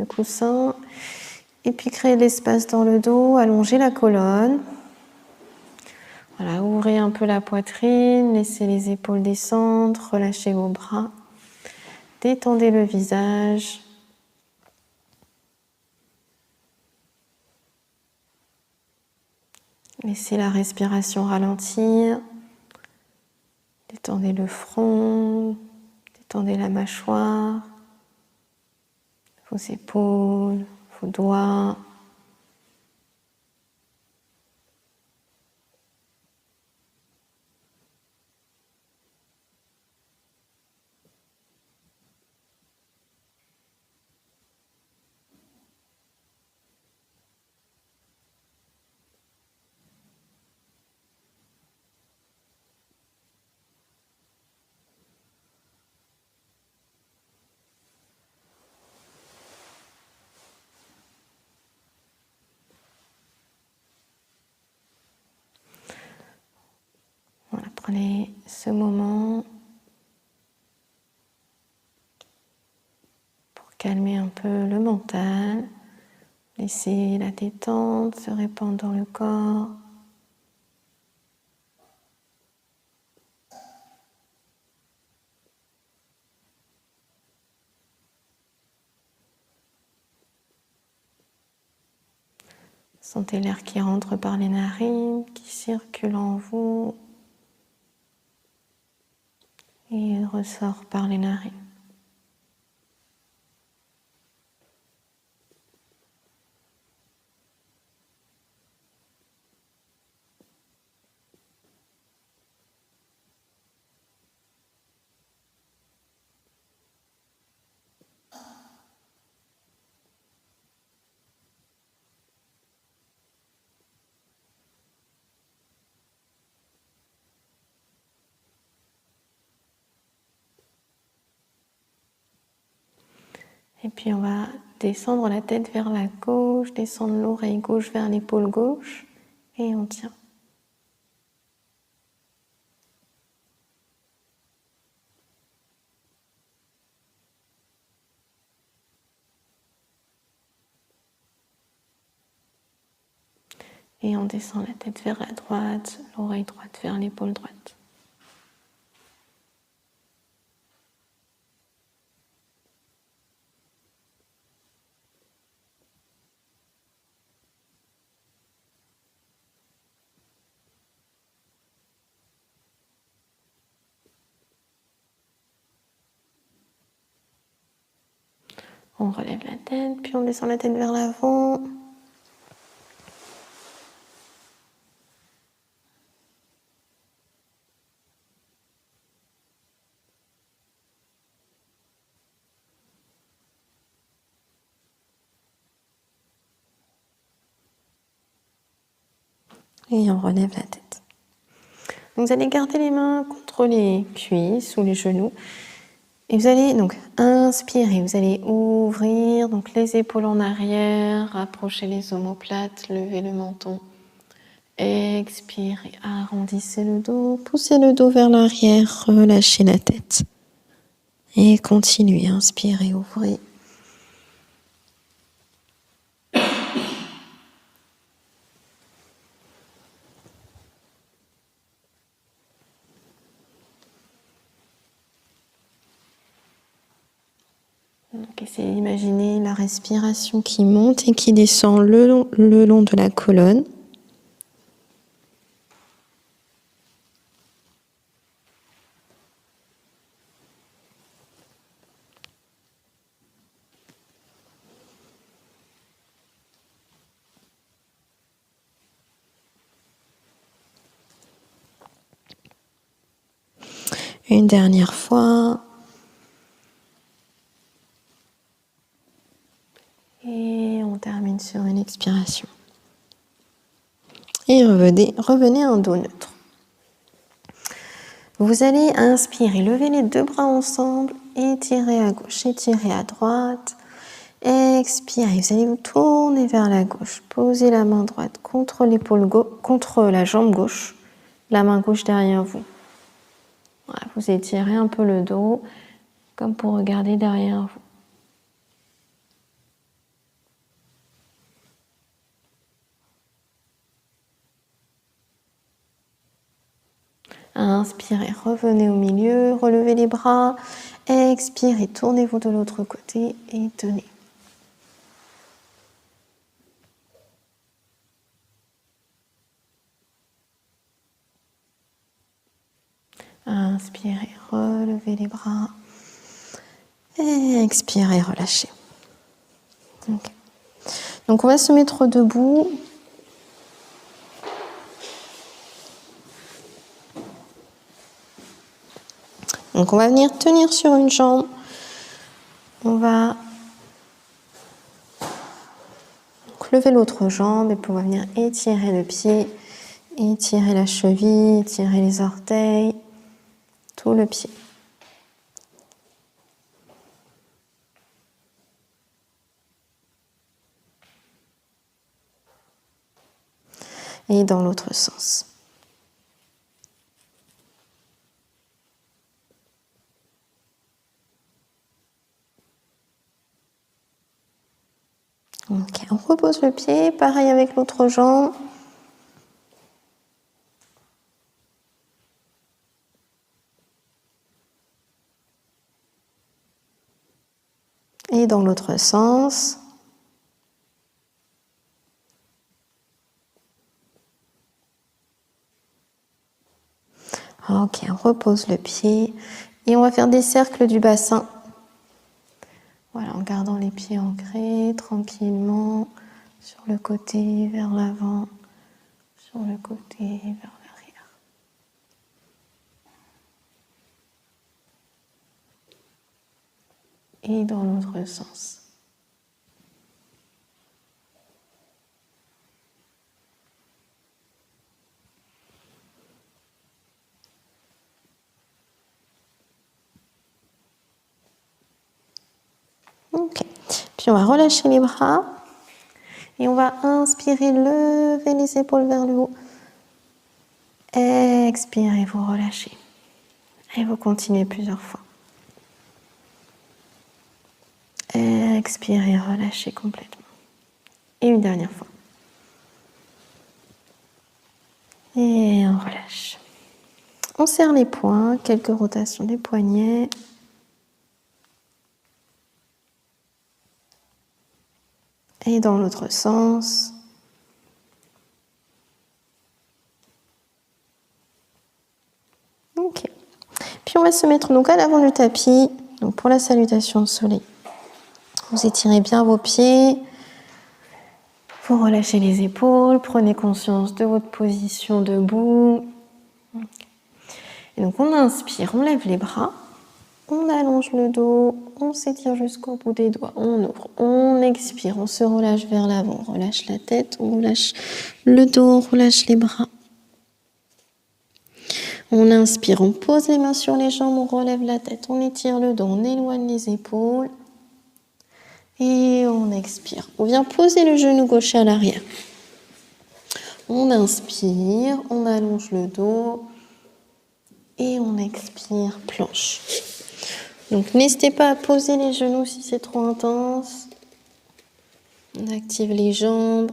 le coussin. Et puis créez de l'espace dans le dos, allongez la colonne. Voilà, ouvrez un peu la poitrine, laissez les épaules descendre, relâchez vos bras. Détendez le visage. Laissez la respiration ralentir. Détendez le front, détendez la mâchoire, vos épaules, vos doigts. Voilà, prenez ce moment pour calmer un peu le mental. Laissez la détente se répandre dans le corps. Sentez l'air qui rentre par les narines, qui circule en vous et ressort par les narines. Et puis on va descendre la tête vers la gauche, descendre l'oreille gauche vers l'épaule gauche et on tient. Et on descend la tête vers la droite, l'oreille droite vers l'épaule droite. On relève la tête, puis on descend la tête vers l'avant. Et on relève la tête. Donc vous allez garder les mains contre les cuisses ou les genoux. Et vous allez donc inspirer, vous allez ouvrir donc les épaules en arrière, rapprocher les omoplates, lever le menton. Expirez, arrondissez le dos, poussez le dos vers l'arrière, relâchez la tête. Et continuez, inspirez, ouvrez. Donc essayez d'imaginer la respiration qui monte et qui descend le long de la colonne. Une dernière fois. Et on termine sur une expiration. Et revenez en dos neutre. Vous allez inspirer, lever les deux bras ensemble, étirez à gauche, étirez à droite. Expirez, vous allez vous tourner vers la gauche. Posez la main droite contre l'épaule gauche, contre la jambe gauche, la main gauche derrière vous. Voilà, vous étirez un peu le dos, comme pour regarder derrière vous. Inspirez, revenez au milieu, relevez les bras. Expirez, tournez-vous de l'autre côté et tenez. Inspirez, relevez les bras. Et expirez, relâchez. Okay. Donc on va se mettre debout. Donc on va venir tenir sur une jambe. On va lever l'autre jambe et puis on va venir étirer le pied, étirer la cheville, étirer les orteils, tout le pied. Et dans l'autre sens. Ok, on repose le pied, pareil avec l'autre jambe. Et dans l'autre sens. Ok, on repose le pied et on va faire des cercles du bassin. Voilà, en gardant les pieds ancrés tranquillement sur le côté, vers l'avant, sur le côté, vers l'arrière. Et dans l'autre sens. Ok. Puis on va relâcher les bras et on va inspirer, lever les épaules vers le haut. Expirez, vous relâchez. Et vous continuez plusieurs fois. Expirez, relâchez complètement. Et une dernière fois. Et on relâche. On serre les poings, quelques rotations des poignets. Et dans l'autre sens. Ok. Puis on va se mettre donc à l'avant du tapis, donc pour la salutation au soleil. Vous étirez bien vos pieds. Vous relâchez les épaules, prenez conscience de votre position debout. Okay. Et donc on inspire, on lève les bras. On allonge le dos, on s'étire jusqu'au bout des doigts, on ouvre, on expire, on se relâche vers l'avant, on relâche la tête, on relâche le dos, on relâche les bras. On inspire, on pose les mains sur les jambes, on relève la tête, on étire le dos, on éloigne les épaules. Et on expire. On vient poser le genou gauche à l'arrière. On inspire, on allonge le dos. Et on expire, planche. Donc n'hésitez pas à poser les genoux si c'est trop intense. On active les jambes.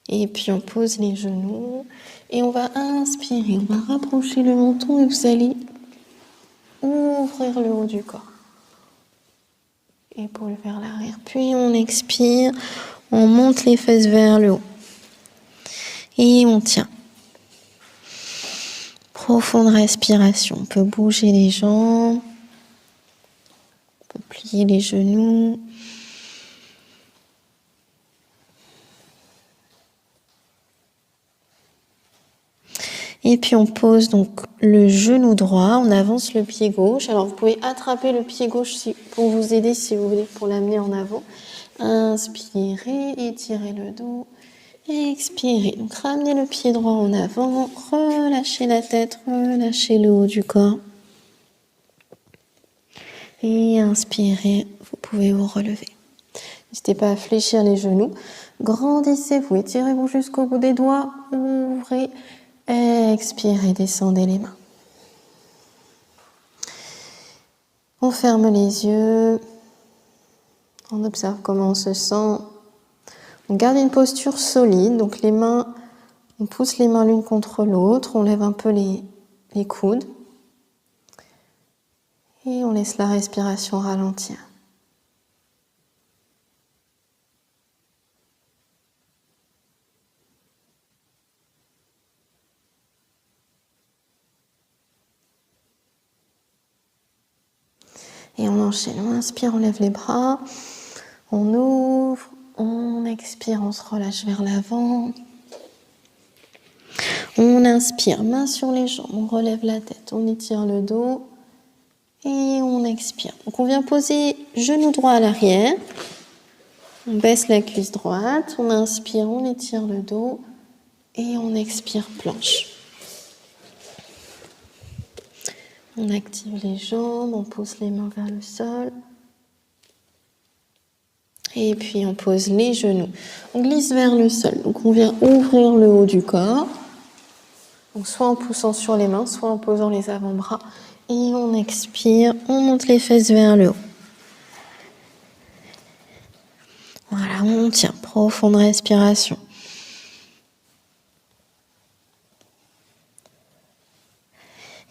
Et puis on pose les genoux. Et on va inspirer, on va rapprocher le menton et vous allez ouvrir le haut du corps. Épaules vers l'arrière. Puis on expire, on monte les fesses vers le haut. Et on tient. Profonde respiration. On peut bouger les jambes. On peut plier les genoux. Et puis on pose donc le genou droit, on avance le pied gauche. Alors vous pouvez attraper le pied gauche pour vous aider si vous voulez, pour l'amener en avant. Inspirez, étirez le dos. Expirez. Donc ramenez le pied droit en avant, relâchez la tête, relâchez le haut du corps. Et inspirez, vous pouvez vous relever. N'hésitez pas à fléchir les genoux. Grandissez-vous, étirez-vous jusqu'au bout des doigts, ouvrez. Expirez, descendez les mains. On ferme les yeux. On observe comment on se sent. On garde une posture solide, donc les mains On pousse les mains l'une contre l'autre, on lève un peu les coudes. Et on laisse la respiration ralentir. Et on enchaîne. On inspire, on lève les bras. On ouvre. On expire, on se relâche vers l'avant. On inspire, main sur les jambes. On relève la tête. On étire le dos. Et on expire. Donc on vient poser genou droit à l'arrière. On baisse la cuisse droite. On inspire, on étire le dos. Et on expire, planche. On active les jambes, on pose les mains vers le sol. Et puis on pose les genoux. On glisse vers le sol. Donc on vient ouvrir le haut du corps. Donc soit en poussant sur les mains, soit en posant les avant-bras. Et on expire, on monte les fesses vers le haut. Voilà, on tient. Profonde respiration.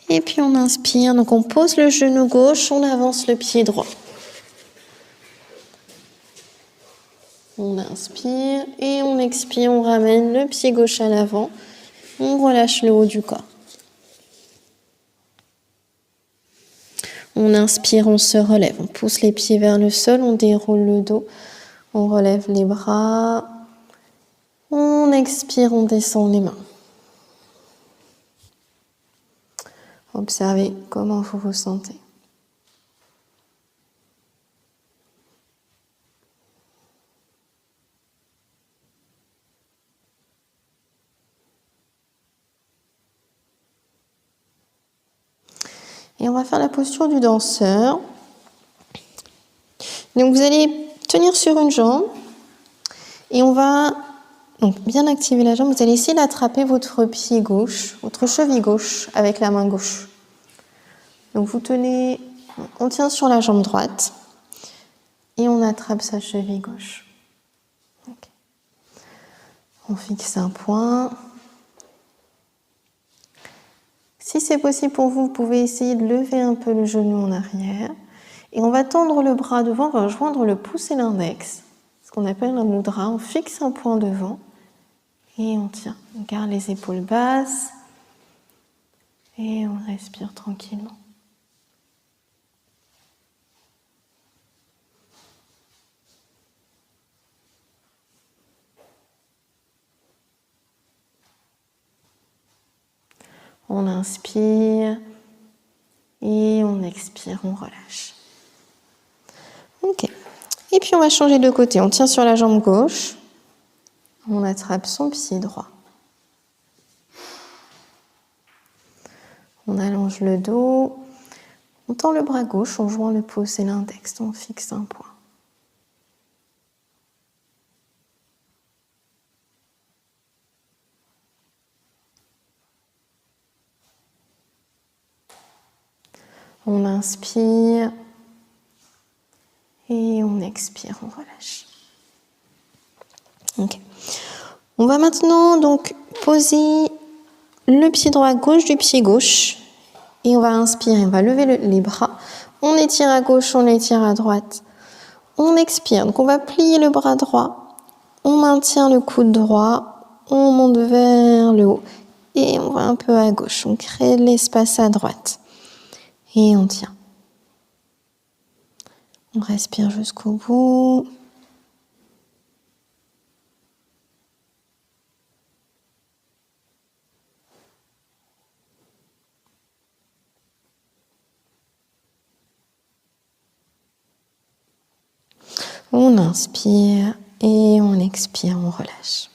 Et puis on inspire, donc on pose le genou gauche, on avance le pied droit. On inspire et on expire, on ramène le pied gauche à l'avant. On relâche le haut du corps. On inspire, on se relève. On pousse les pieds vers le sol, on déroule le dos. On relève les bras. On expire, on descend les mains. Observez comment vous vous sentez. Et on va faire la posture du danseur. Donc vous allez tenir sur une jambe et on va donc bien activer la jambe. Vous allez essayer d'attraper votre pied gauche, votre cheville gauche avec la main gauche. Donc vous tenez, on tient sur la jambe droite et on attrape sa cheville gauche. Okay. On fixe un point. Si c'est possible pour vous, vous pouvez essayer de lever un peu le genou en arrière. Et on va tendre le bras devant, on va joindre le pouce et l'index, ce qu'on appelle un mudra. On fixe un point devant et on tient. On garde les épaules basses et on respire tranquillement. On inspire et on expire, on relâche. Ok. Et puis on va changer de côté. On tient sur la jambe gauche. On attrape son pied droit. On allonge le dos. On tend le bras gauche, on joint le pouce et l'index. On fixe un point. On inspire et on expire, on relâche. Ok. On va maintenant donc poser le pied droit à gauche du pied gauche et on va inspirer, on va lever les bras. On étire à gauche, on étire à droite. On expire, donc on va plier le bras droit. On maintient le coude droit, on monte vers le haut et on va un peu à gauche. On crée de l'espace à droite. Et on tient. On respire jusqu'au bout. On inspire et on expire, on relâche.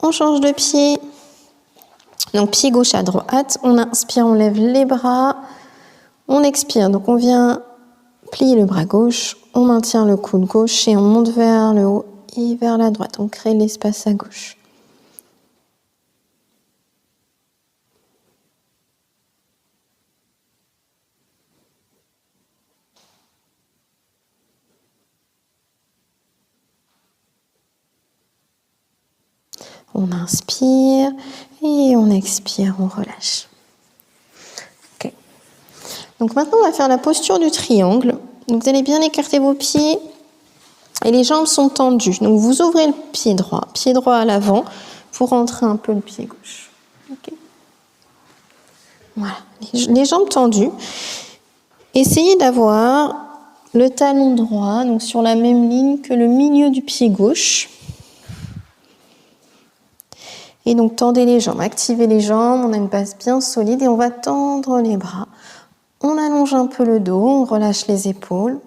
On change de pied. Donc pied gauche à droite. On inspire, on lève les bras. On expire, donc on vient plier le bras gauche, on maintient le coude gauche et on monte vers le haut et vers la droite. On crée l'espace à gauche. On inspire et on expire, on relâche. Ok. Donc maintenant, on va faire la posture du triangle. Donc vous allez bien écarter vos pieds et les jambes sont tendues. Donc vous ouvrez le pied droit à l'avant pour rentrer un peu le pied gauche. Okay. Voilà, les jambes tendues. Essayez d'avoir le talon droit donc sur la même ligne que le milieu du pied gauche. Et donc tendez les jambes, activez les jambes, on a une base bien solide et on va tendre les bras. On allonge un peu le dos, on relâche les épaules.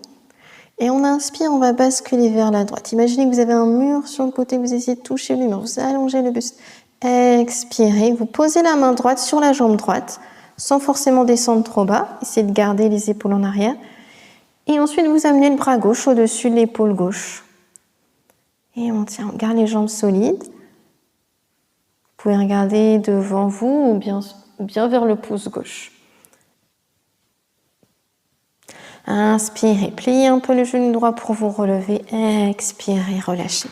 Et on inspire, on va basculer vers la droite. Imaginez que vous avez un mur sur le côté, vous essayez de toucher le mur, vous allongez le buste. Expirez, vous posez la main droite sur la jambe droite, sans forcément descendre trop bas. Essayez de garder les épaules en arrière. Et ensuite, vous amenez le bras gauche au-dessus de l'épaule gauche. Et on tient, on garde les jambes solides. Vous pouvez regarder devant vous ou bien vers le pouce gauche. Inspirez, pliez un peu le genou droit pour vous relever. Expirez, relâchez.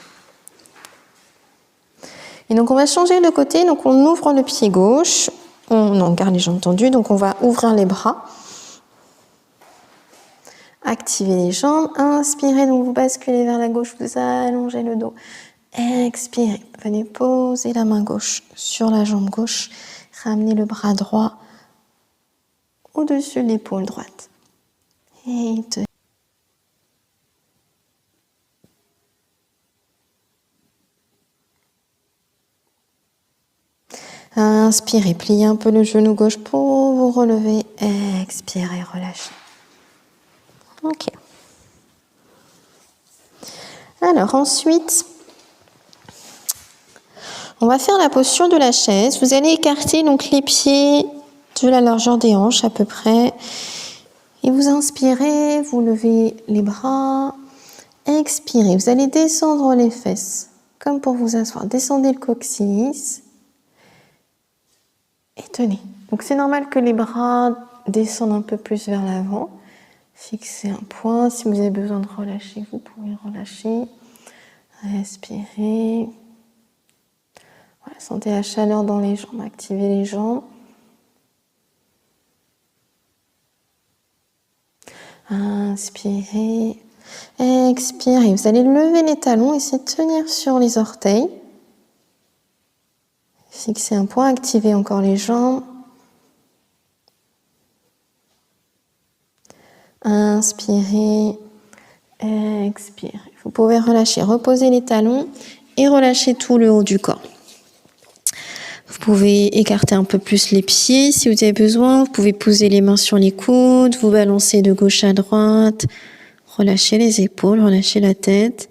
Et donc on va changer de côté. Donc on ouvre le pied gauche. On garde les jambes tendues. Donc on va ouvrir les bras. Activez les jambes. Inspirez, donc vous basculez vers la gauche. Vous allongez le dos. Expirez. Venez poser la main gauche sur la jambe gauche. Ramenez le bras droit au-dessus de l'épaule droite. Et tenez. Inspirez, pliez un peu le genou gauche pour vous relever. Expirez, relâchez. Ok. Alors ensuite, on va faire la posture de la chaise. Vous allez écarter donc les pieds de la largeur des hanches à peu près. Et vous inspirez, vous levez les bras. Expirez, vous allez descendre les fesses, comme pour vous asseoir. Descendez le coccyx. Et tenez. Donc c'est normal que les bras descendent un peu plus vers l'avant. Fixez un point. Si vous avez besoin de relâcher, vous pouvez relâcher. Respirez. Voilà, sentez la chaleur dans les jambes. Activez les jambes. Inspirez. Expirez. Vous allez lever les talons. Essayez de tenir sur les orteils. Fixez un point. Activez encore les jambes. Inspirez. Expirez. Vous pouvez relâcher. Reposez les talons et relâchez tout le haut du corps. Vous pouvez écarter un peu plus les pieds si vous avez besoin. Vous pouvez poser les mains sur les coudes, vous balancer de gauche à droite. Relâchez les épaules, relâchez la tête.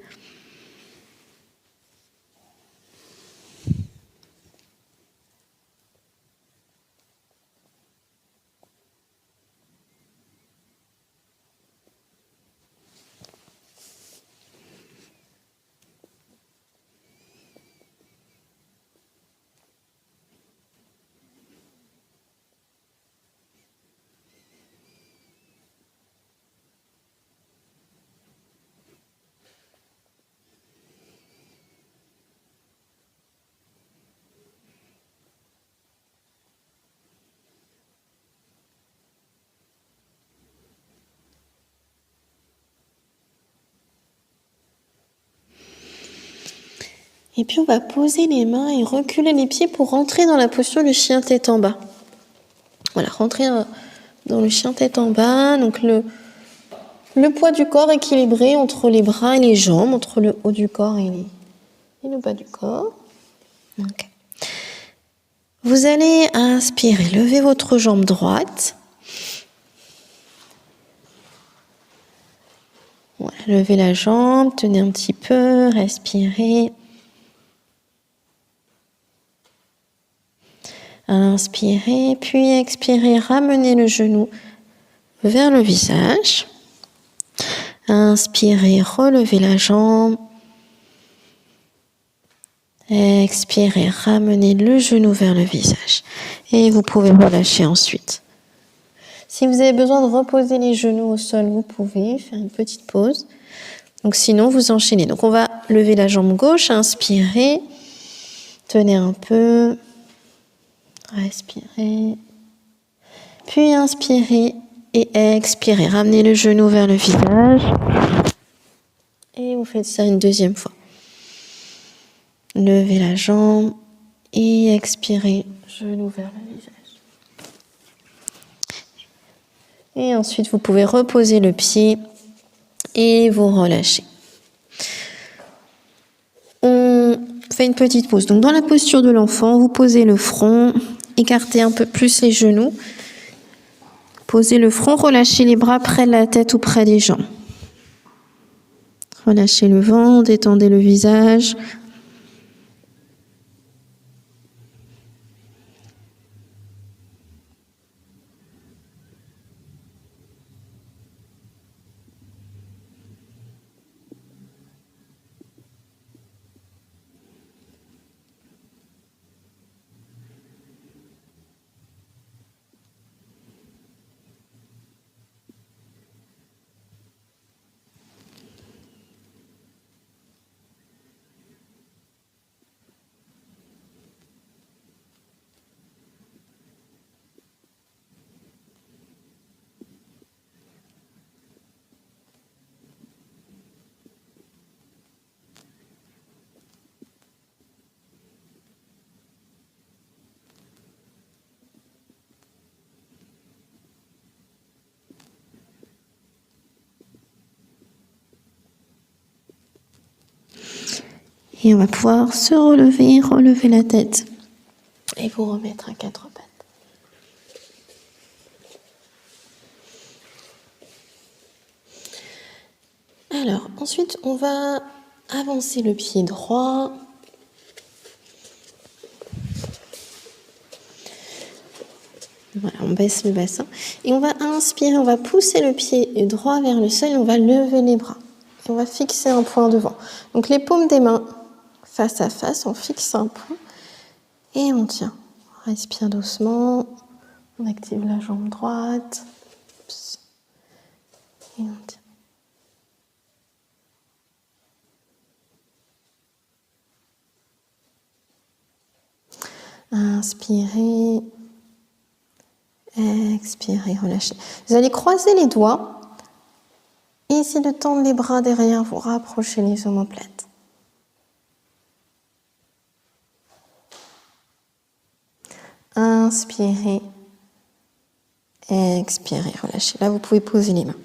Et puis on va poser les mains et reculer les pieds pour rentrer dans la posture du chien tête en bas. Voilà, rentrer dans le chien tête en bas. Donc le poids du corps équilibré entre les bras et les jambes, entre le haut du corps et le bas du corps. Okay. Vous allez inspirer, levez votre jambe droite. Voilà, levez la jambe, tenez un petit peu, respirez. Inspirez, puis expirez, ramenez le genou vers le visage. Inspirez, relevez la jambe. Expirez, ramenez le genou vers le visage. Et vous pouvez relâcher ensuite. Si vous avez besoin de reposer les genoux au sol, vous pouvez faire une petite pause. Donc sinon, vous enchaînez. Donc on va lever la jambe gauche, inspirez. Tenez un peu. Respirez. Puis inspirez et expirez. Ramenez le genou vers le visage. Et vous faites ça une deuxième fois. Levez la jambe et expirez, genou vers le visage. Et ensuite, vous pouvez reposer le pied et vous relâchez. On fait une petite pause. Donc, dans la posture de l'enfant, vous posez le front, écartez un peu plus les genoux. Posez le front, relâchez les bras près de la tête ou près des jambes. Relâchez le ventre, détendez le visage. Et on va pouvoir se relever, relever la tête et vous remettre à quatre pattes. Alors, ensuite, on va avancer le pied droit. Voilà, on baisse le bassin. Et on va inspirer, on va pousser le pied droit vers le sol et on va lever les bras. Et on va fixer un point devant. Donc, les paumes des mains face à face, on fixe un point et on tient. On respire doucement, on active la jambe droite et on tient. Inspirez, expirez, relâchez. Vous allez croiser les doigts et essayer de tendre les bras derrière vous, rapprocher les omoplates. Inspirez, expirez, relâchez. Là, vous pouvez poser les mains.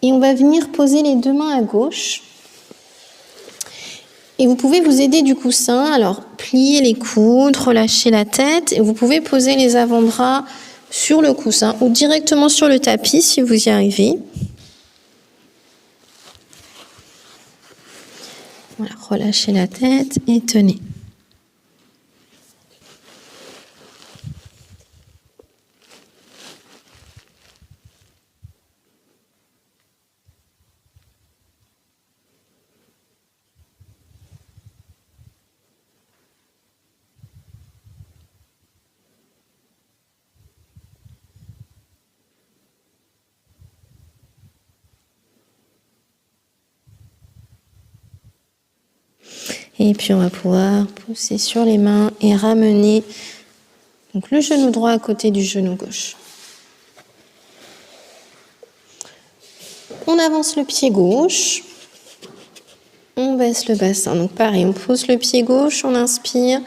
Et on va venir poser les deux mains à gauche. Et vous pouvez vous aider du coussin. Alors, pliez les coudes, relâchez la tête. Et vous pouvez poser les avant-bras sur le coussin ou directement sur le tapis si vous y arrivez. Voilà, relâchez la tête et tenez. Et puis on va pouvoir pousser sur les mains et ramener donc le genou droit à côté du genou gauche. On avance le pied gauche. On baisse le bassin. Donc pareil, on pose le pied gauche, on inspire,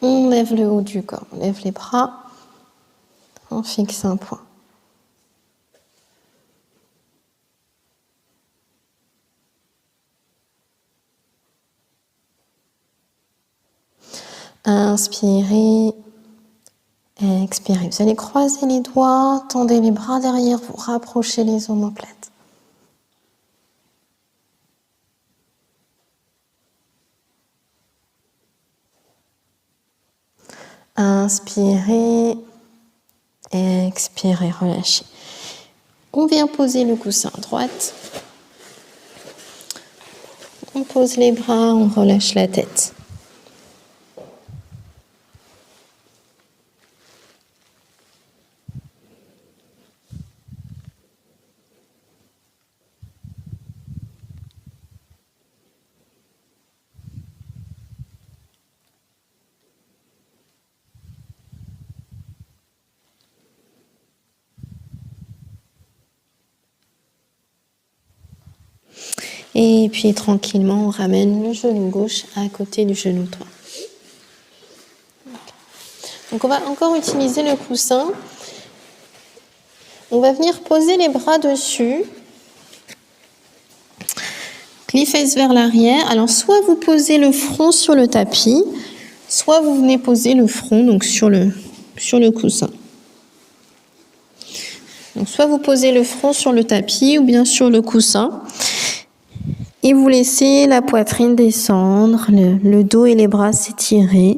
on lève le haut du corps, on lève les bras, on fixe un point. Inspirez, expirez. Vous allez croiser les doigts, tendez les bras derrière vous, rapprochez les omoplates. Inspirez, expirez, relâchez. On vient poser le coussin à droite. On pose les bras, on relâche la tête. Et puis tranquillement, on ramène le genou gauche à côté du genou droit. Donc on va encore utiliser le coussin. On va venir poser les bras dessus. Les fesses vers l'arrière. Alors soit vous posez le front sur le tapis, soit vous venez poser le front donc sur le coussin. Donc soit vous posez le front sur le tapis ou bien sur le coussin. Et vous laissez la poitrine descendre, le dos et les bras s'étirer.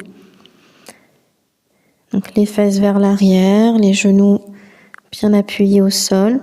Donc les fesses vers l'arrière, les genoux bien appuyés au sol.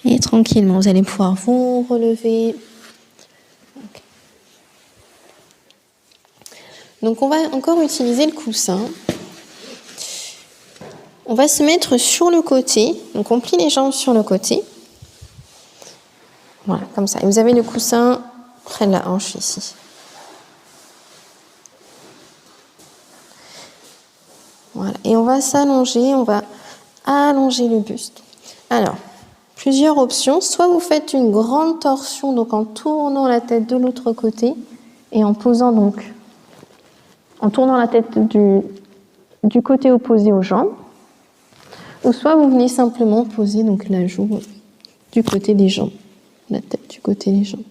Et tranquillement, vous allez pouvoir vous relever. Okay. Donc on va encore utiliser le coussin. On va se mettre sur le côté. Donc on plie les jambes sur le côté. Voilà, comme ça. Et vous avez le coussin près de la hanche ici. Voilà. Et on va s'allonger, on va allonger le buste. Alors, plusieurs options. Soit vous faites une grande torsion, donc en tournant la tête de l'autre côté et en posant donc, en tournant la tête du côté opposé aux jambes. Ou soit vous venez simplement poser donc la joue du côté des jambes, la tête du côté des jambes.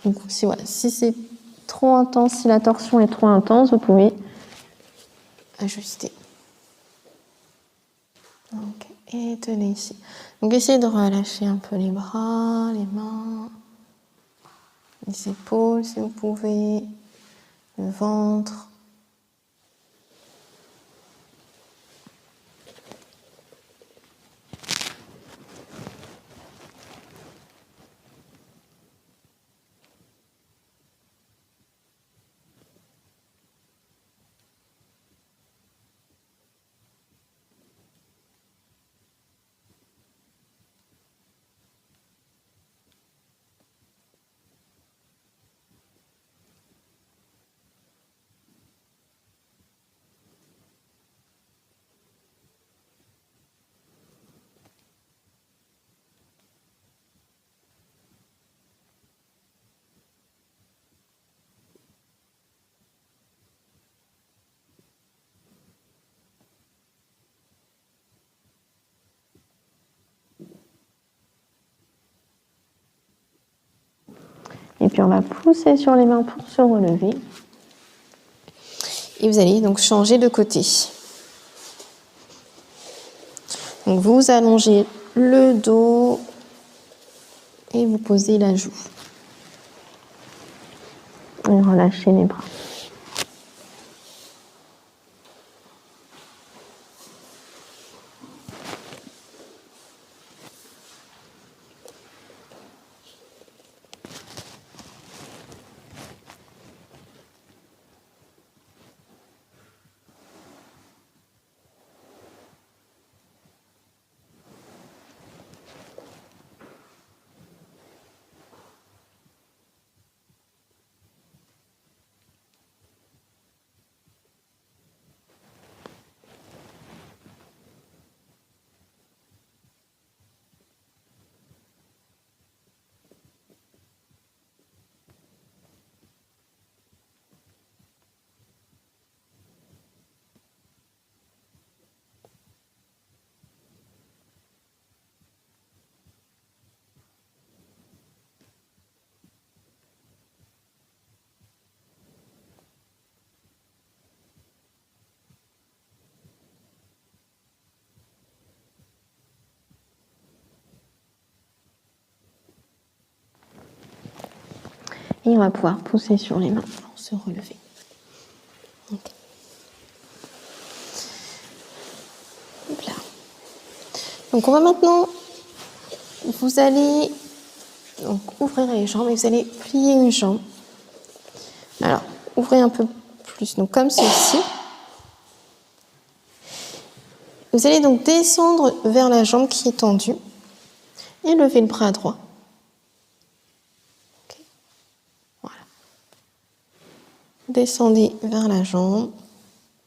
Donc si c'est trop intense, si la torsion est trop intense, vous pouvez ajuster. Donc, et tenez ici. Donc essayez de relâcher un peu les bras, les mains, les épaules si vous pouvez, le ventre. Et puis on va pousser sur les mains pour se relever. Et vous allez donc changer de côté. Donc vous allongez le dos et vous posez la joue. Et relâchez les bras. Et on va pouvoir pousser sur les mains pour se relever. Okay. Hop là. Donc on va maintenant, vous allez donc ouvrir les jambes et vous allez plier une jambe. Alors, ouvrez un peu plus, donc comme ceci. Vous allez donc descendre vers la jambe qui est tendue et lever le bras droit. Okay. Voilà. Descendez vers la jambe,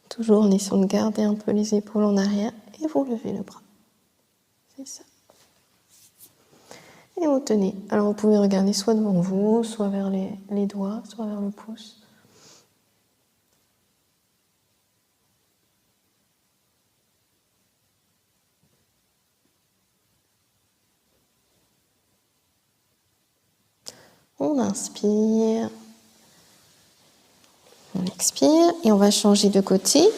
toujours en essayant de garder un peu les épaules en arrière et vous levez le bras. C'est ça. Et vous tenez. Alors vous pouvez regarder soit devant vous, soit vers les doigts, soit vers le pouce. On inspire. On expire et on va changer de côté.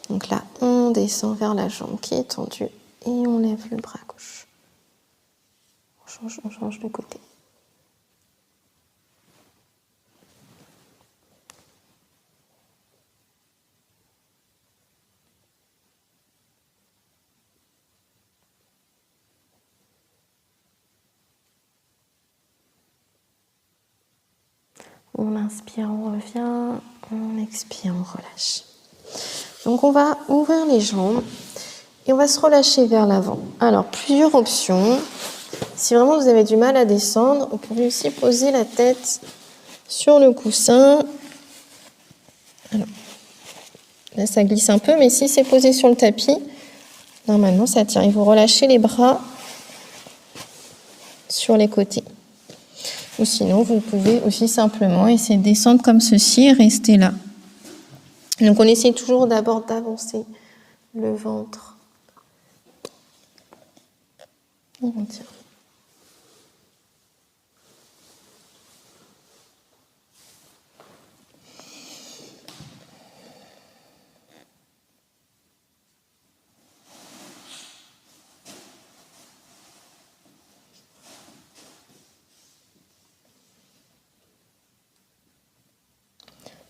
Donc là, on descend vers la jambe qui est tendue et on lève le bras gauche. On change de côté. On inspire, on revient, on expire, on relâche. Donc on va ouvrir les jambes et on va se relâcher vers l'avant. Alors, plusieurs options. Si vraiment vous avez du mal à descendre, vous pouvez aussi poser la tête sur le coussin. Alors, là, ça glisse un peu, mais si c'est posé sur le tapis, normalement, ça tient. Et vous relâchez les bras sur les côtés. Ou sinon, vous pouvez aussi simplement essayer de descendre comme ceci et rester là. Donc, on essaie toujours d'abord d'avancer le ventre. Et on tire.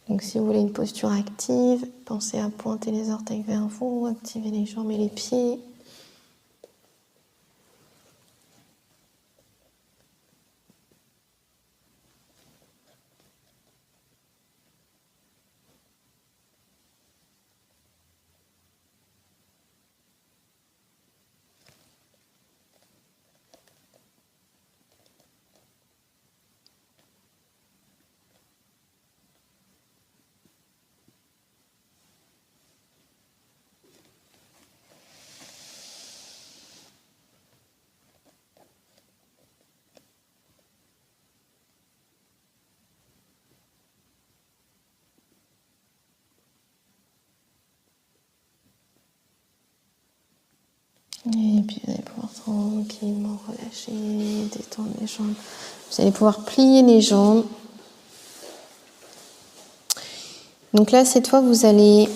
Donc si vous voulez une posture active, pensez à pointer les orteils vers vous, activer les jambes et les pieds. Et puis vous allez pouvoir tranquillement relâcher, détendre les jambes. Vous allez pouvoir plier les jambes. Donc là, cette fois, vous allez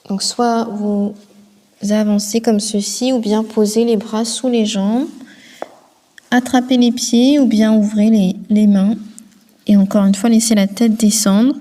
donc soit vous avancez comme ceci, ou bien poser les bras sous les jambes, attrapez les pieds, ou bien ouvrez les mains. Et encore une fois, laissez la tête descendre.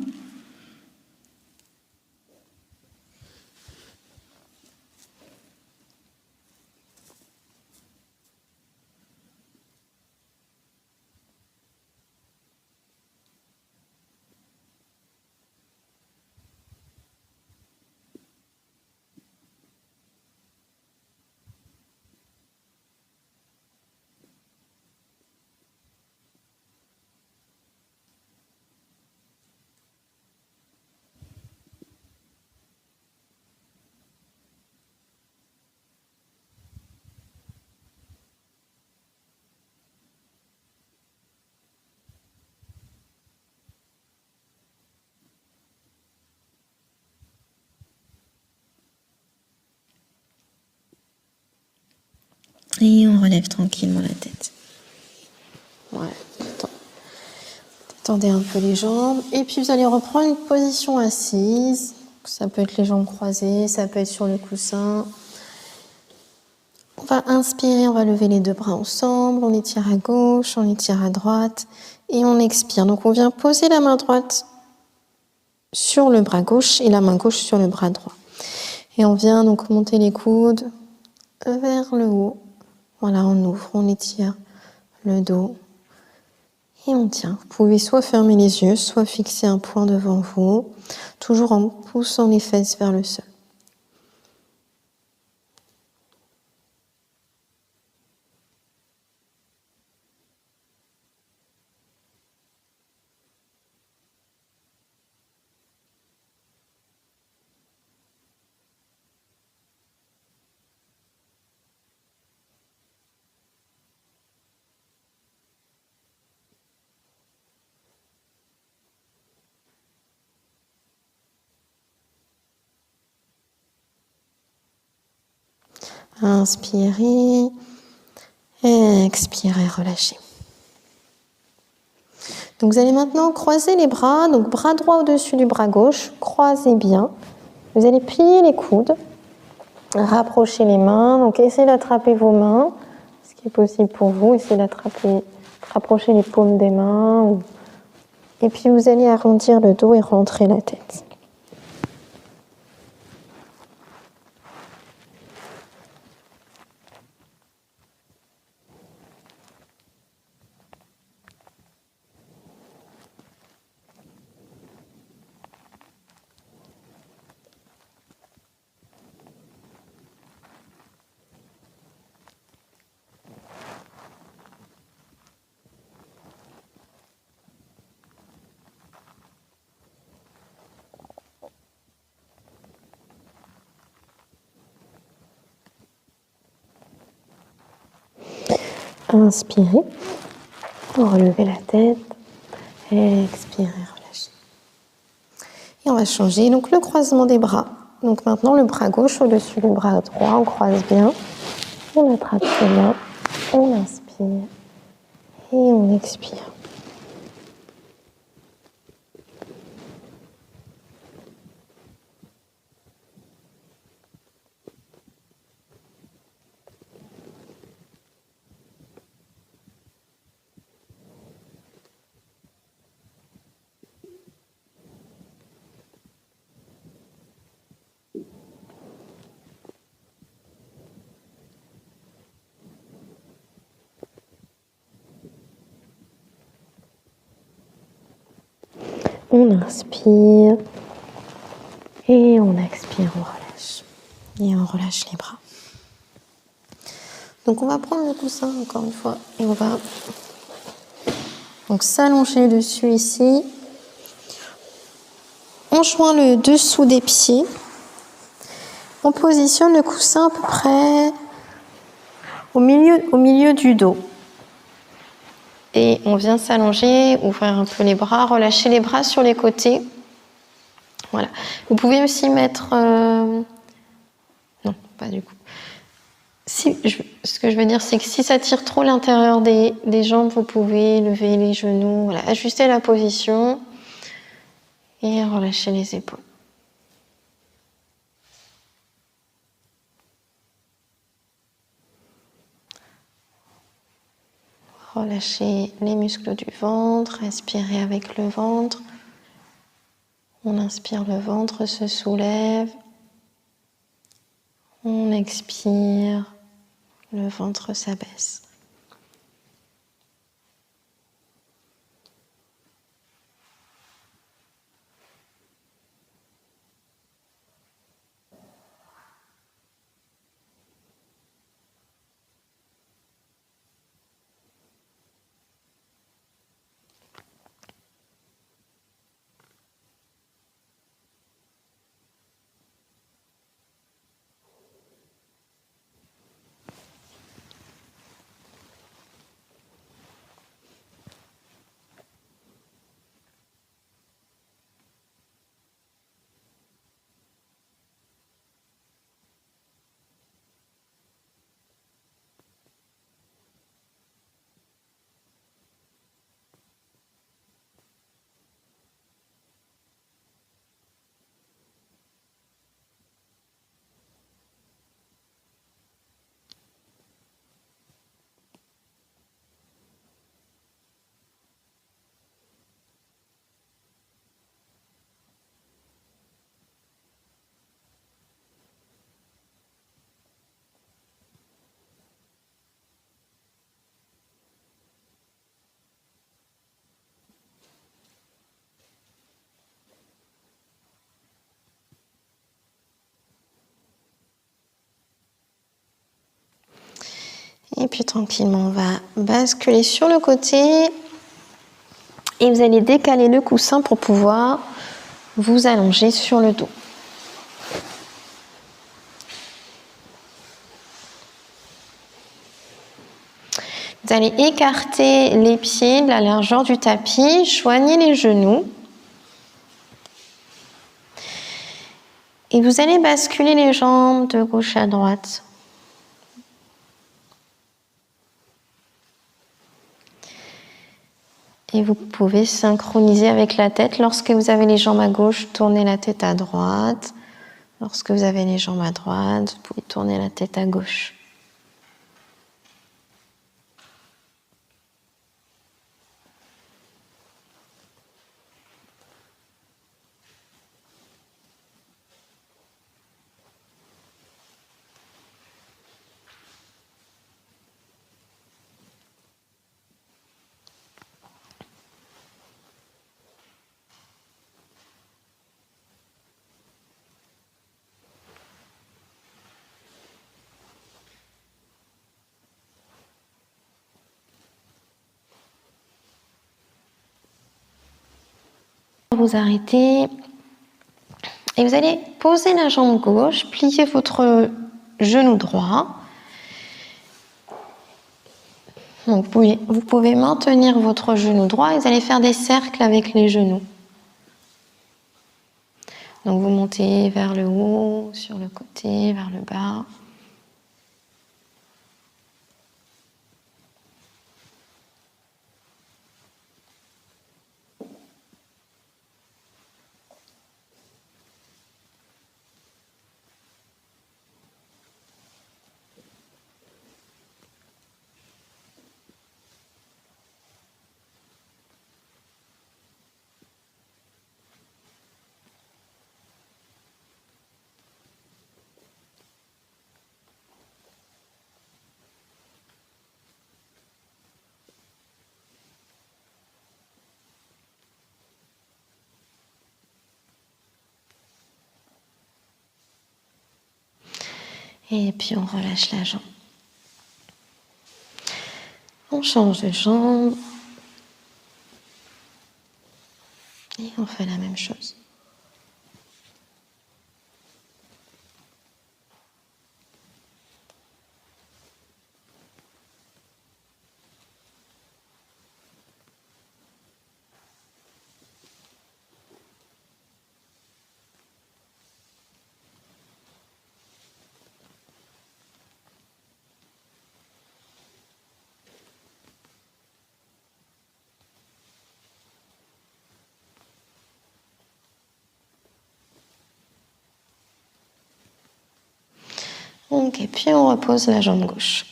Et on relève tranquillement la tête. Voilà, détendez un peu les jambes. Et puis vous allez reprendre une position assise. Ça peut être les jambes croisées, ça peut être sur le coussin. On va inspirer, on va lever les deux bras ensemble, on étire à gauche, on étire à droite et on expire. Donc on vient poser la main droite sur le bras gauche et la main gauche sur le bras droit. Et on vient donc monter les coudes vers le haut. Voilà, on ouvre, on étire le dos et on tient. Vous pouvez soit fermer les yeux, soit fixer un point devant vous, toujours en poussant les fesses vers le sol. Inspirez, expirez, relâchez. Donc vous allez maintenant croiser les bras, donc bras droit au-dessus du bras gauche, croisez bien. Vous allez plier les coudes, rapprocher les mains, donc essayez d'attraper vos mains, ce qui est possible pour vous, essayez rapprocher les paumes des mains. Et puis vous allez arrondir le dos et rentrer la tête. Inspirez, relevez la tête, expirez, relâchez. Et on va changer donc le croisement des bras. Donc maintenant le bras gauche au-dessus du bras droit, on croise bien, on attrape ses mains, on inspire et on expire. On inspire et on expire, on relâche. Et on relâche les bras. Donc on va prendre le coussin encore une fois et on va donc s'allonger dessus ici. On joint le dessous des pieds. On positionne le coussin à peu près au milieu du dos. Et on vient s'allonger, ouvrir un peu les bras, relâcher les bras sur les côtés. Voilà. Vous pouvez aussi mettre... Non, pas du coup. Ce que je veux dire, c'est que si ça tire trop l'intérieur des jambes, vous pouvez lever les genoux, voilà, ajuster la position et relâcher les épaules. Relâchez les muscles du ventre, respirez avec le ventre. On inspire, le ventre se soulève. On expire, le ventre s'abaisse. Et puis tranquillement, on va basculer sur le côté. Et vous allez décaler le coussin pour pouvoir vous allonger sur le dos. Vous allez écarter les pieds de la largeur du tapis, joignez les genoux. Et vous allez basculer les jambes de gauche à droite. Et vous pouvez synchroniser avec la tête. Lorsque vous avez les jambes à gauche, tournez la tête à droite. Lorsque vous avez les jambes à droite, vous pouvez tourner la tête à gauche. Vous arrêtez et vous allez poser la jambe gauche, plier votre genou droit. Donc vous pouvez maintenir votre genou droit et vous allez faire des cercles avec les genoux. Donc vous montez vers le haut, sur le côté, vers le bas. Et puis on relâche la jambe. On change de jambe. Et on fait la même chose. Donc, et puis on repose la jambe gauche.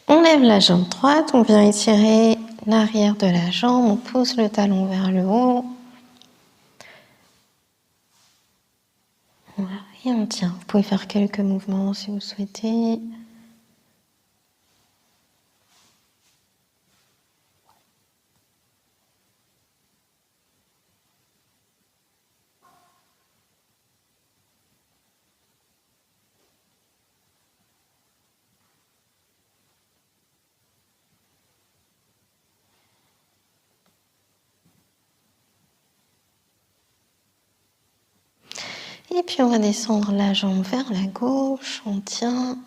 On lève la jambe droite, on vient étirer l'arrière de la jambe, on pousse le talon vers le haut. Voilà, et on tient. Vous pouvez faire quelques mouvements si vous souhaitez. Et puis on va descendre la jambe vers la gauche, on tient.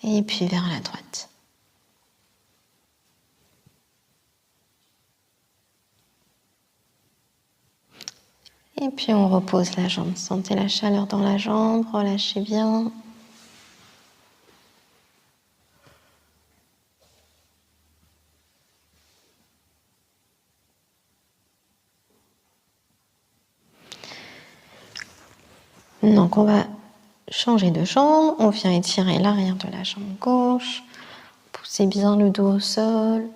Et puis vers la droite. Et puis on repose la jambe. Sentez la chaleur dans la jambe, relâchez bien. Donc on va changer de jambe, on vient étirer l'arrière de la jambe gauche, poussez bien le dos au sol,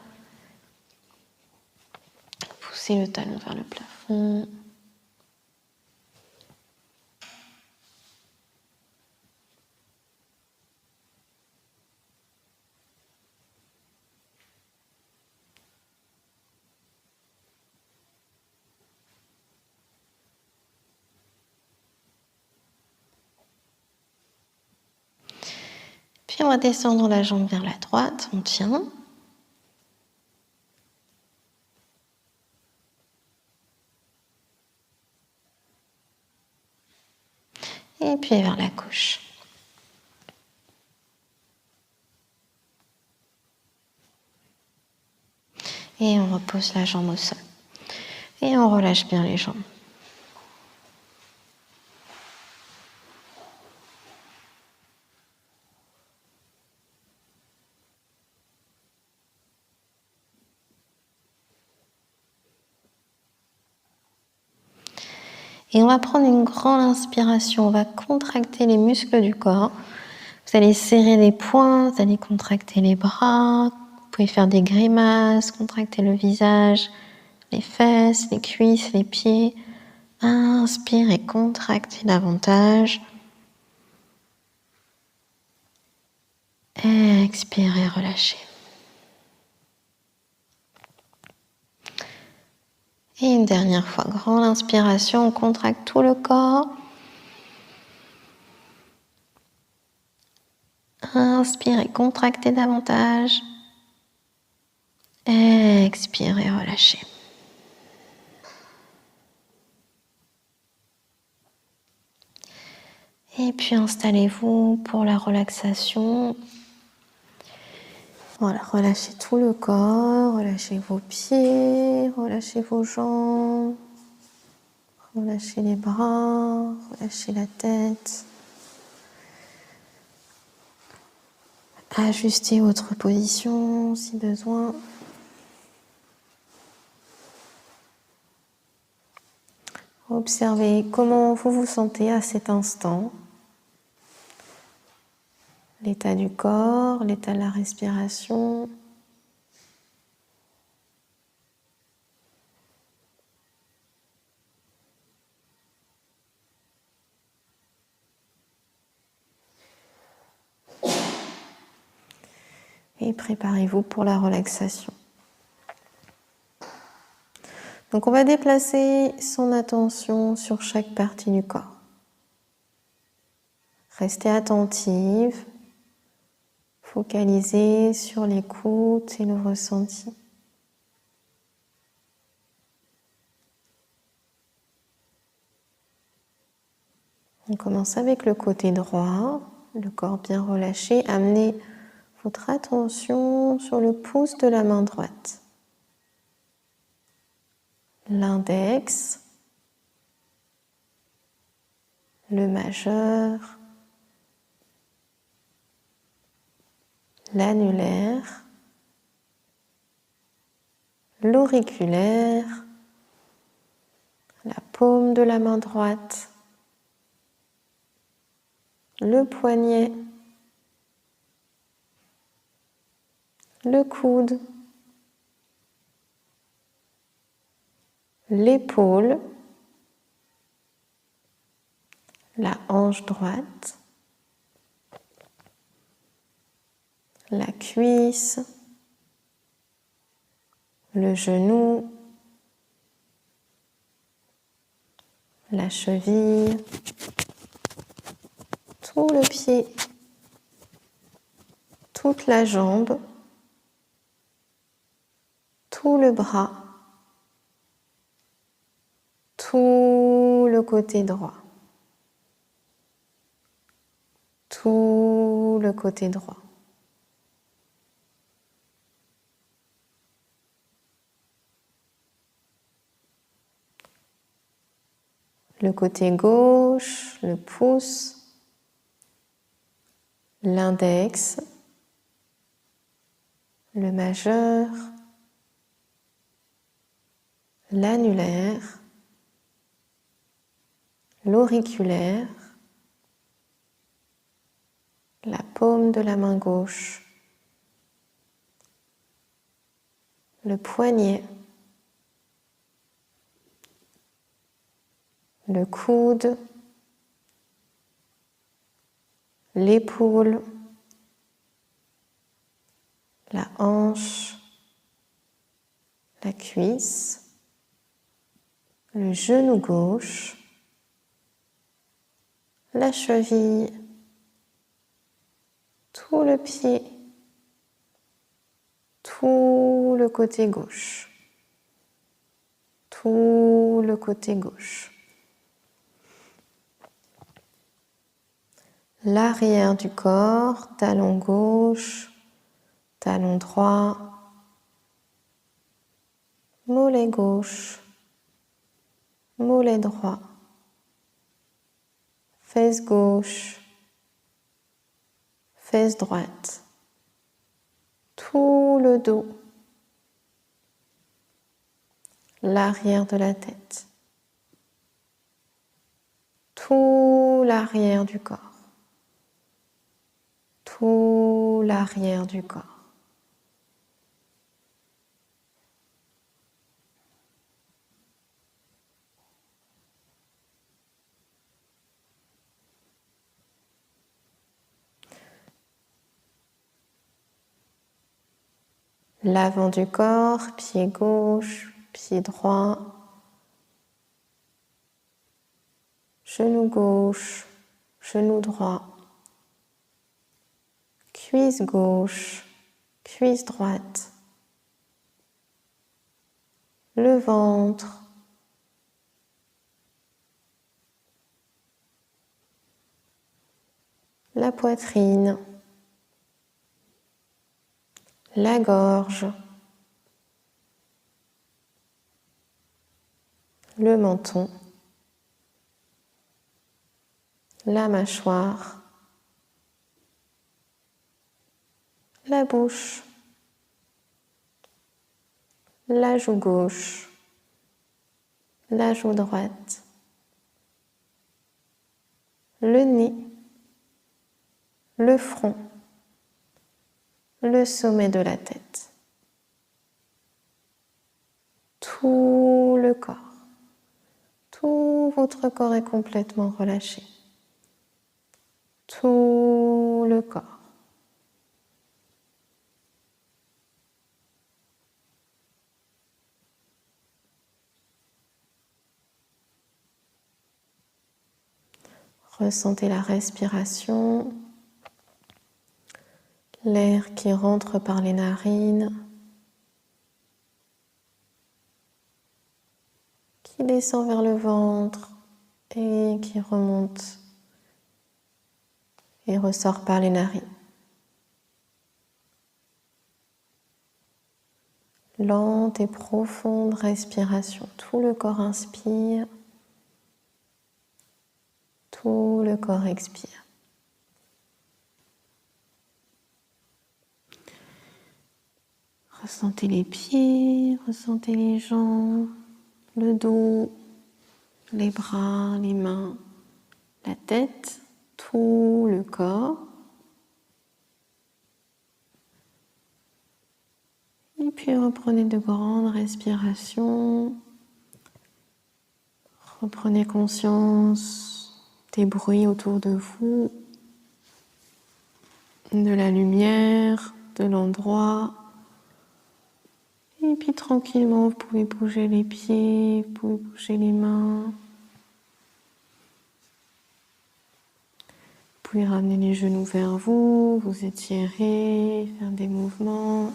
poussez le talon vers le plafond. Puis on va descendre la jambe vers la droite, on tient. Et puis vers la gauche. Et on repose la jambe au sol. Et on relâche bien les jambes. Et on va prendre une grande inspiration. On va contracter les muscles du corps. Vous allez serrer les poings, vous allez contracter les bras. Vous pouvez faire des grimaces, contracter le visage, les fesses, les cuisses, les pieds. Inspirez, contractez davantage. Expirez, relâchez. Et une dernière fois, grande inspiration, on contracte tout le corps. Inspirez, contractez davantage. Expirez, relâchez. Et puis installez-vous pour la relaxation. Voilà, relâchez tout le corps, relâchez vos pieds, relâchez vos jambes, relâchez les bras, relâchez la tête. Ajustez votre position si besoin. Observez comment vous vous sentez à cet instant. L'état du corps, l'état de la respiration. Et préparez-vous pour la relaxation. Donc on va déplacer son attention sur chaque partie du corps. Restez attentive, focalisez sur l'écoute et le ressenti. On commence avec le côté droit, le corps bien relâché. Amenez votre attention sur le pouce de la main droite. L'index, le majeur, l'annulaire, l'auriculaire, la paume de la main droite, le poignet, le coude, l'épaule, la hanche droite, la cuisse, le genou, la cheville, tout le pied, toute la jambe, tout le bras, tout le côté droit, tout le côté droit. Le côté gauche, le pouce, l'index, le majeur, l'annulaire, l'auriculaire, la paume de la main gauche, le poignet, le coude, l'épaule, la hanche, la cuisse, le genou gauche, la cheville, tout le pied, tout le côté gauche, tout le côté gauche. L'arrière du corps, talon gauche, talon droit, mollet gauche, mollet droit, fesse gauche, fesse droite, tout le dos, l'arrière de la tête, tout l'arrière du corps, tout l'arrière du corps. L'avant du corps, pied gauche, pied droit, genou gauche, genou droit, cuisse gauche, cuisse droite, le ventre, la poitrine, la gorge, le menton, la mâchoire, la bouche, la joue gauche, la joue droite, le nez, le front, le sommet de la tête, tout le corps. Tout votre corps est complètement relâché. Tout le corps. Ressentez la respiration, l'air qui rentre par les narines, qui descend vers le ventre et qui remonte et ressort par les narines. Lente et profonde respiration. Tout le corps inspire, tout le corps expire. Ressentez les pieds, ressentez les jambes, le dos, les bras, les mains, la tête, tout le corps. Et puis reprenez de grandes respirations. Reprenez conscience des bruits autour de vous, de la lumière, de l'endroit. Et puis tranquillement, vous pouvez bouger les pieds, vous pouvez bouger les mains. Vous pouvez ramener les genoux vers vous, vous étirer, faire des mouvements.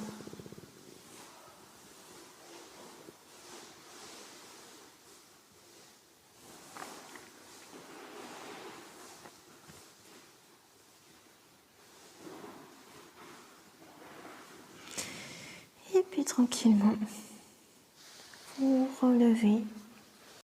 Et puis tranquillement, vous relevez